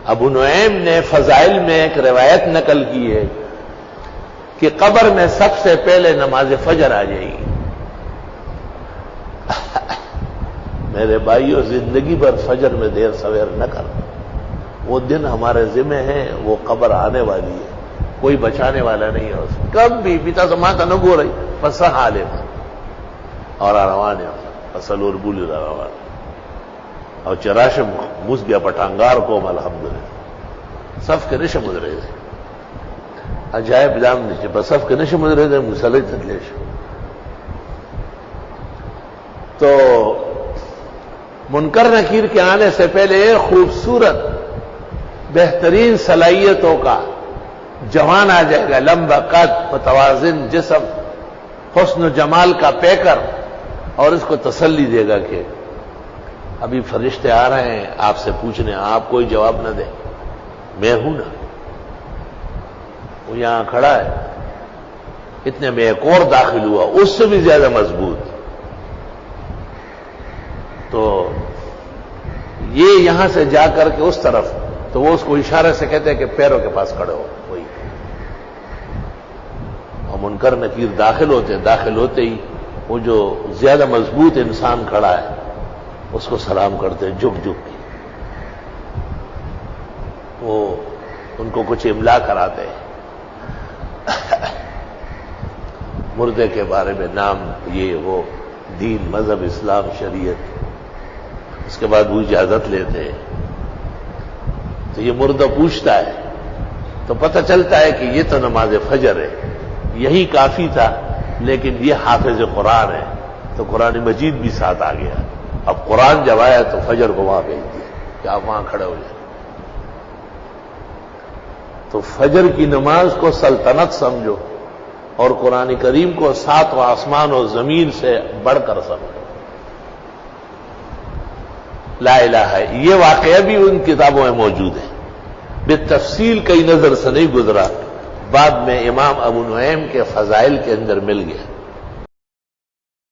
ابو نعیم نے فضائل میں ایک روایت نقل کی ہے کہ قبر میں سب سے پہلے نماز فجر آ جائے گی۔ میرے بھائیو، زندگی بھر فجر میں دیر سویر نہ کر، وہ دن ہمارے ذمہ ہیں، وہ قبر آنے والی ہے، کوئی بچانے والا نہیں ہے اس کب بھی پیتا سماتا نہ گو رہی بس حالے اور آروانے اصل اور بولی روان اور چراشم مس گیا پٹانگار کو الحمدللہ صف کے نشم مدرے تھے عجائب دام نیچے بس صف کے نشم مدرے تھے مسلح تدلیش۔ تو منکر نکیر کے آنے سے پہلے خوبصورت بہترین صلاحیتوں کا جوان آ جائے گا، لمبا قد، متوازن جسم، حسن و جمال کا پیکر، اور اس کو تسلی دے گا کہ ابھی فرشتے آ رہے ہیں آپ سے پوچھنے، آپ کوئی جواب نہ دیں، میں ہوں نا۔ وہ یہاں کھڑا ہے، اتنے میں ایک اور داخل ہوا اس سے بھی زیادہ مضبوط۔ تو یہ یہاں سے جا کر کے اس طرف، تو وہ اس کو اشارے سے کہتے ہیں کہ پیروں کے پاس کھڑے ہو، وہی۔ اور منکر نکیر داخل ہوتے ہی وہ جو زیادہ مضبوط انسان کھڑا ہے اس کو سلام کرتے ہیں جھک جھک کے، وہ ان کو کچھ املا کراتے ہیں مردے کے بارے میں، نام یہ وہ، دین، مذہب، اسلام، شریعت۔ اس کے بعد وہ اجازت لیتے ہیں تو یہ مردہ پوچھتا ہے تو پتہ چلتا ہے کہ یہ تو نماز فجر ہے، یہی کافی تھا، لیکن یہ حافظ قرآن ہے تو قرآن مجید بھی ساتھ آ گیا۔ اب قرآن جب آیا تو فجر کو وہاں بھیج دیا کہ آپ وہاں کھڑے ہو جائیں۔ تو فجر کی نماز کو سلطنت سمجھو اور قرآن کریم کو ساتواں آسمان و زمین سے بڑھ کر سمجھو۔ لا الہ ہے، یہ واقعہ بھی ان کتابوں میں موجود ہے، بالتفصیل کئی نظر سے نہیں گزرا، بعد میں امام ابو نعیم کے فضائل کے اندر مل گیا۔